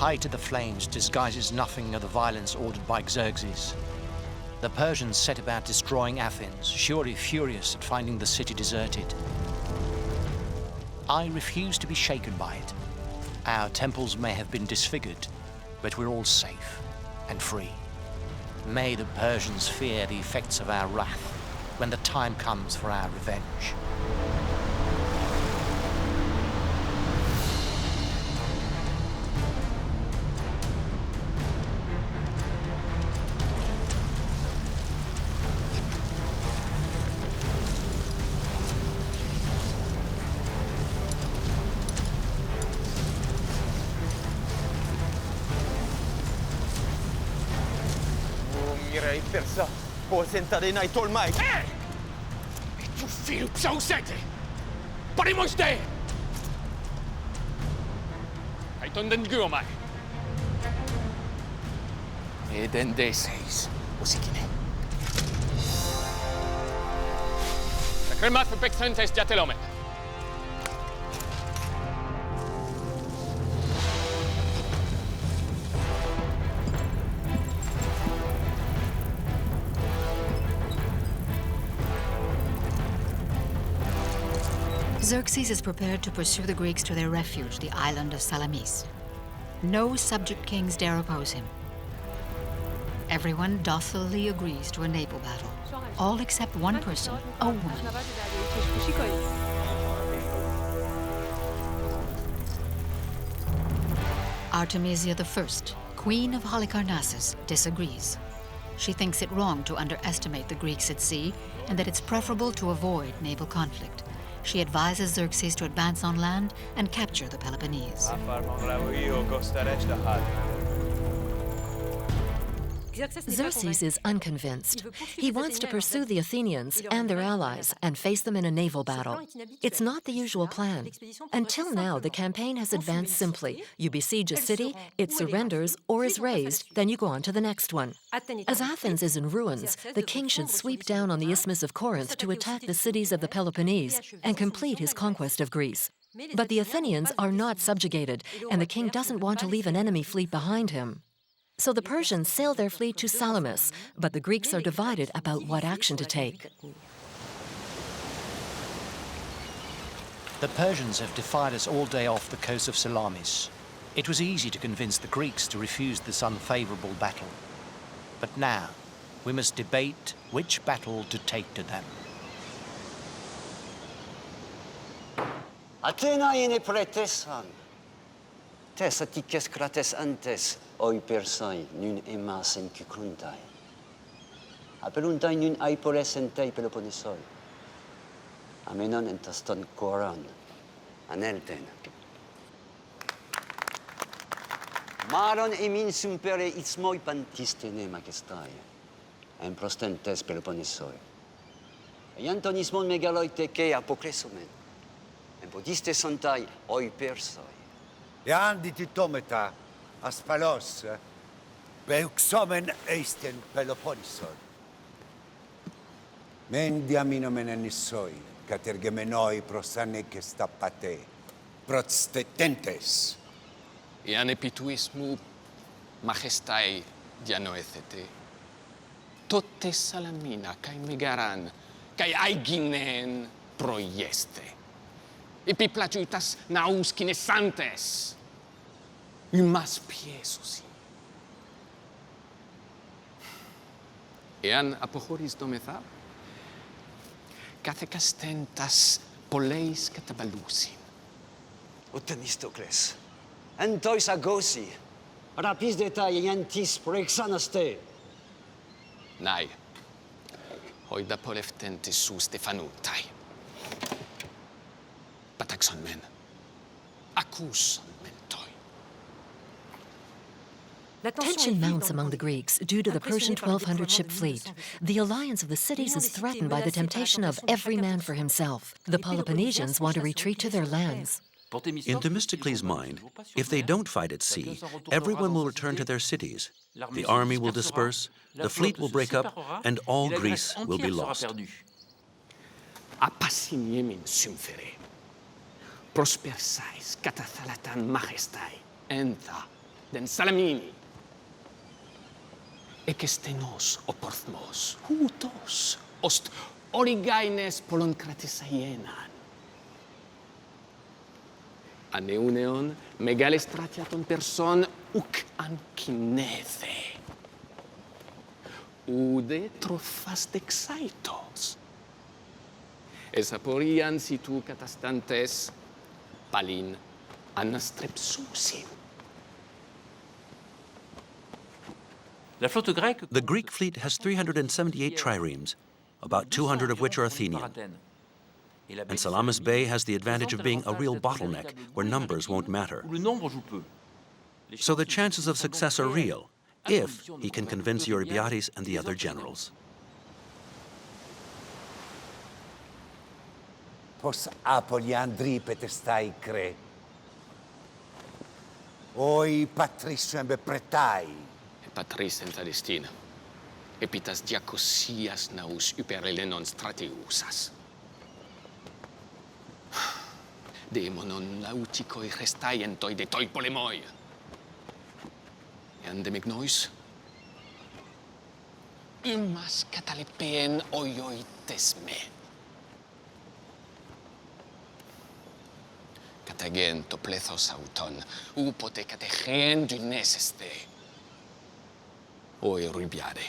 height of the flames disguises nothing of the violence ordered by Xerxès. The Persians set about destroying Athens, surely furious at finding the city deserted. I refuse to be shaken by it. Our temples may have been disfigured, but we're all safe and free. May the Persians fear the effects of our wrath when the time comes for our revenge. Persia, sentare in tol mai. Hey! Tu filu psausete! Paremos de! Ai tonden guomai. Eden D6, usikine. La cremat for Bexentes diatelomen. Xerxès is prepared to pursue the Greeks to their refuge, the island of Salamis. No subject kings dare oppose him. Everyone docilely agrees to a naval battle, all except one person, a woman. Artemisia I, queen of Halicarnassus, disagrees. She thinks it wrong to underestimate the Greeks at sea and that it's preferable to avoid naval conflict. She advises Xerxès to advance on land and capture the Peloponnese. Xerxès is unconvinced. He wants to pursue the Athenians and their allies and face them in a naval battle. It's not the usual plan. Until now, the campaign has advanced simply. You besiege a city, it surrenders or is razed, then you go on to the next one. As Athens is in ruins, the king should sweep down on the Isthmus of Corinth to attack the cities of the Peloponnese and complete his conquest of Greece. But the Athenians are not subjugated, and the king doesn't want to leave an enemy fleet behind him. So the Persians sail their fleet to Salamis, but the Greeks are divided about what action to take. The Persians have defied us all day off the coast of Salamis. It was easy to convince the Greeks to refuse this unfavorable battle. But now, we must debate which battle to take to them. Athena in pretesan. Tes atikes krates antes, oi persai, nun emas en kukruntai. Apeluntai nun aipoles entei peloponnesoi. Amenon entaston koran, anelten. Maron emin sumpere itzmoi pantistene magestai, en prostentes peloponnesoi. Iantonismon megaloi teke apoklesomen, en podiste sontai oi persoi. Ian ditometa aspalos, beuxomen eisten Peloponneson. Mendiamino menenissoi, catergemenoi prosaneces tapate, prostetentes. Ian epituismu majestai dianoethete. Tote salamina kai megaran, kai aiginen proieste. Epiplagiutas naus kinesantes. Umas piesusi. Ean apochoris dometha. Kathekastentas poleis katabalusin. O Themistocles, entois agosi, rapis detai iantis proexanaste. Nai, hoida poleftentis su Stefanutai. Pataxon men, accuson mentoi. Tension mounts among the Greeks due to the Persian 1,200-ship fleet. The alliance of the cities is threatened by the temptation of every man for himself. The Peloponnesians want to retreat to their lands. In Themistocles' mind, if they don't fight at sea, everyone will return to their cities. The army will disperse, the fleet will break up, and all Greece will be lost. Apassimiemin symfere. Prospersais katathalatan majestai, entha den Salamini. Ekestenos oporthmos, hutos, ost origaines polonkratisienan. Aneuneon megalestratiaton person uk ankinethe. Ude trophas dexaitos. Esaporian situ catastantes palin anastrepsusim. The Greek fleet has 378 triremes, about 200 of which are Athenian. And Salamis Bey has the advantage of being a real bottleneck where numbers won't matter. So the chances of success are real, if he can convince Eurybiades and the other generals. Pos apoliandri petestai cre. Oi patricium bepretai. Patris entadestina. Epitas diacosias naus hyperelenon stratiusas. Demonon nauticoi restaientoi de toi polemoi. Eandemignois. Imas catalepeen oioites me. Catagento plethos auton, upote categen dyneseste. O Eurybiade,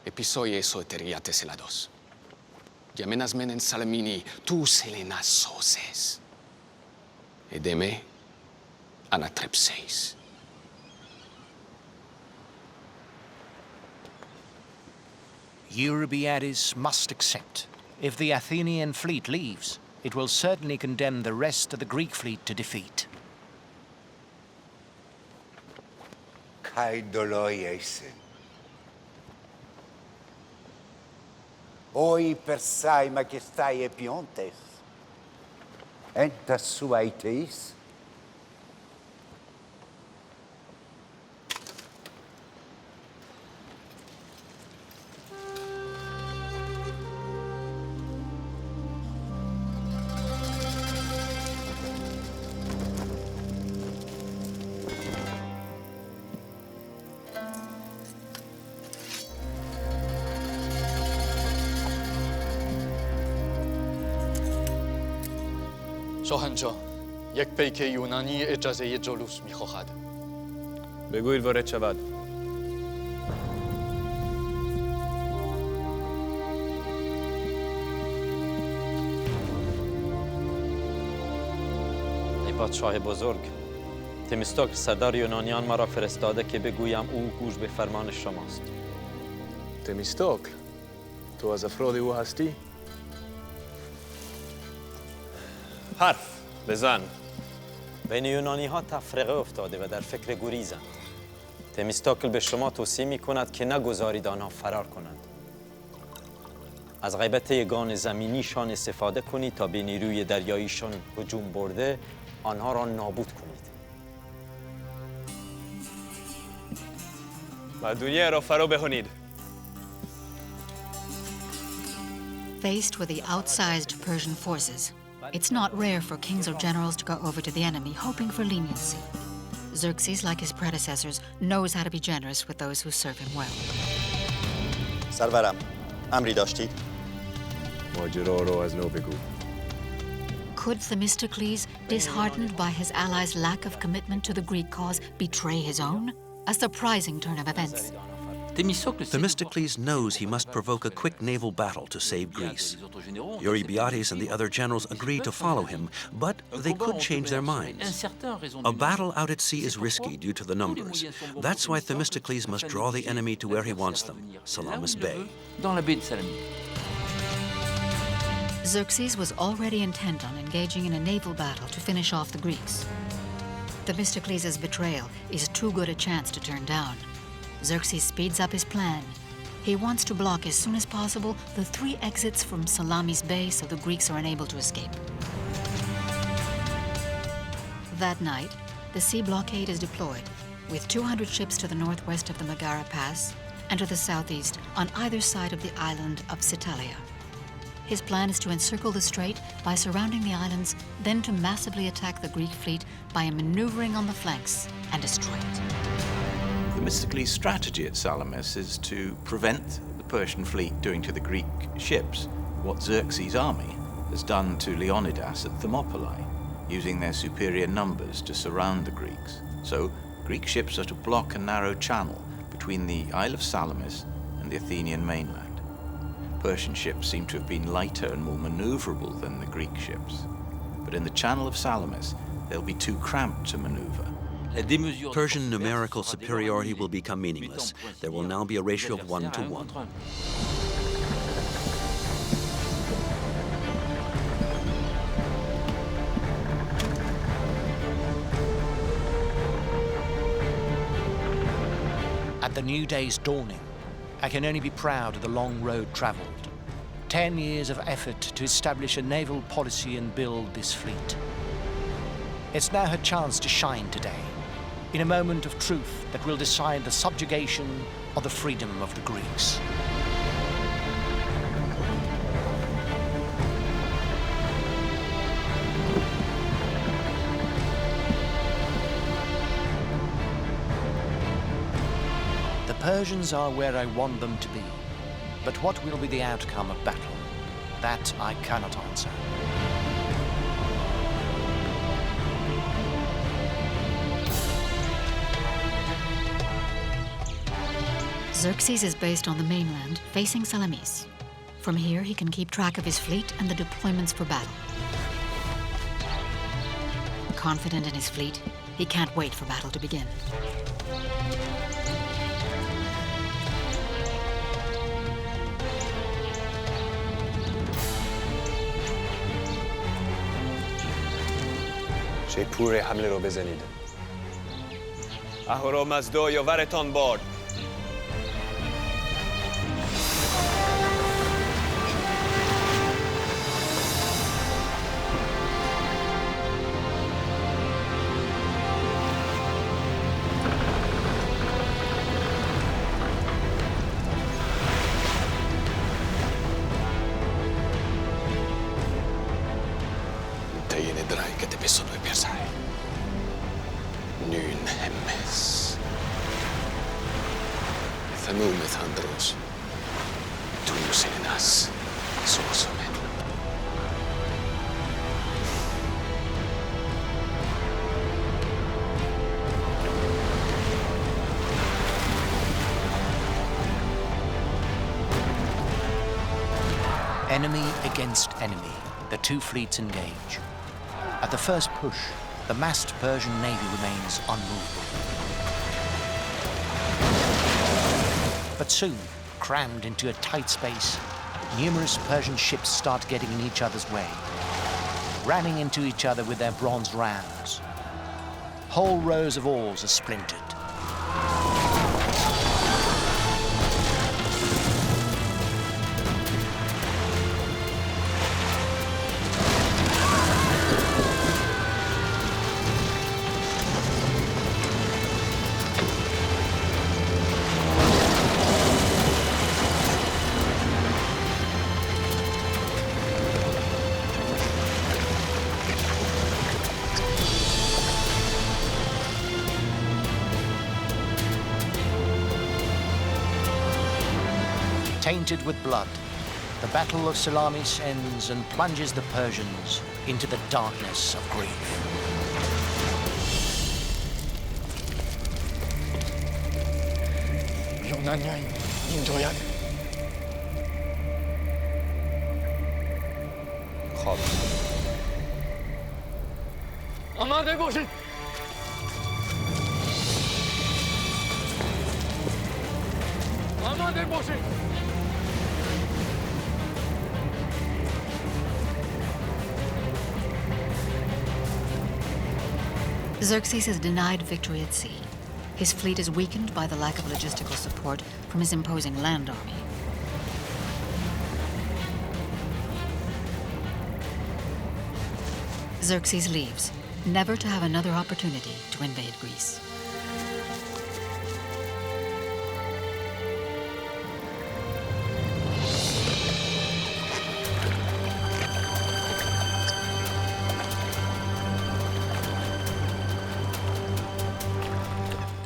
episoi eso eteriates elados. Diamenas menen Salamini, tu selenas soses. Edeme anatrepseis. Eurybiades must accept. If the Athenian fleet leaves, it will certainly condemn the rest of the Greek fleet to defeat. Kai doloi eisen. Oi persai majestai epiontes. Entas suaiteis. شاهنشاه، یک پیک یونانی اجازه جلوس می‌خواهد. بگویید وارد شود. ای پادشاه بزرگ، تمیستوکل سردار یونانیان مرا فرستاده که بگویم او گوش به فرمان شماست. تمیستوکل، تو از افراد او هستی؟ حرف بزن. بین یونانی ها تفرقه افتاده و در فکر گریزند. تمیستوکل به شما توصیه می کند که نگذارید آنها فرار کنند. از غیبت یگان زمینیشان استفاده کنید تا به نیروی دریاییشان هجوم برده آنها را نابود کنید. و دنیا را فرا بهانید. Faced with the outsized Persian forces, it's not rare for kings or generals to go over to the enemy, hoping for leniency. Xerxès, like his predecessors, knows how to be generous with those who serve him well. سرورم، امری داشتید؟ ماجرا را از نو بگو. Could Themistocles, disheartened by his allies' lack of commitment to the Greek cause, betray his own? A surprising turn of events. Themistocles knows he must provoke a quick naval battle to save Greece. Eurybiades and the other generals agree to follow him, but they could change their minds. A battle out at sea is risky due to the numbers. That's why Themistocles must draw the enemy to where he wants them, Salamis Bay. Xerxès was already intent on engaging in a naval battle to finish off the Greeks. Themistocles' betrayal is too good a chance to turn down. Xerxès speeds up his plan. He wants to block as soon as possible the 3 exits from Salamis Bay so the Greeks are unable to escape. That night, the sea blockade is deployed, with 200 ships to the northwest of the Megara Pass and to the southeast on either side of the island of Psytalia. His plan is to encircle the strait by surrounding the islands, then to massively attack the Greek fleet by maneuvering on the flanks and destroy it. Themistocles' strategy at Salamis is to prevent the Persian fleet doing to the Greek ships what Xerxes' army has done to Leonidas at Thermopylae, using their superior numbers to surround the Greeks. So, Greek ships are to block a narrow channel between the Isle of Salamis and the Athenian mainland. Persian ships seem to have been lighter and more maneuverable than the Greek ships. But in the channel of Salamis, they'll be too cramped to maneuver. Persian numerical superiority will become meaningless. There will now be a ratio of 1 to 1. At the new day's dawning, I can only be proud of the long road traveled. 10 years of effort to establish a naval policy and build this fleet. It's now her chance to shine today, in a moment of truth that will decide the subjugation or the freedom of the Greeks. The Persians are where I want them to be, but what will be the outcome of battle? That I cannot answer. Xerxes is based on the mainland, facing Salamis. From here, he can keep track of his fleet and the deployments for battle. Confident in his fleet, he can't wait for battle to begin. چه پور حمله رو بزنید. اهورامزدا یاورتان باد. Enemy against enemy, the two fleets engage. At the first push, the massed Persian navy remains unmovable. But soon, crammed into a tight space, numerous Persian ships start getting in each other's way, ramming into each other with their bronze rams. Whole rows of oars are splintered. Tainted with blood, the Battle of Salamis ends and plunges the Persians into the darkness of grief. خب آماده باشید. آماده باشید. Xerxes is denied victory at sea. His fleet is weakened by the lack of logistical support from his imposing land army. Xerxes leaves, never to have another opportunity to invade Greece.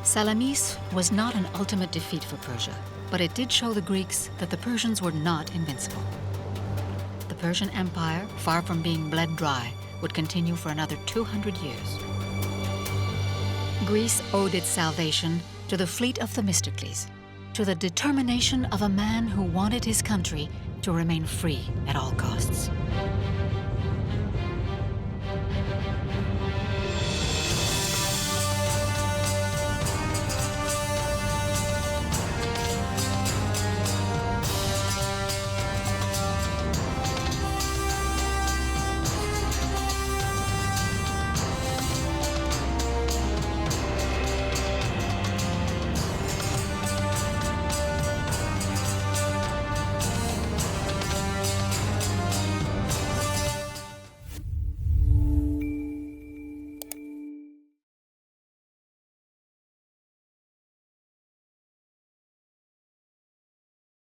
Salamis was not an ultimate defeat for Persia, but it did show the Greeks that the Persians were not invincible. The Persian Empire, far from being bled dry, would continue for another 200 years. Greece owed its salvation to the fleet of Themistocles, to the determination of a man who wanted his country to remain free at all costs.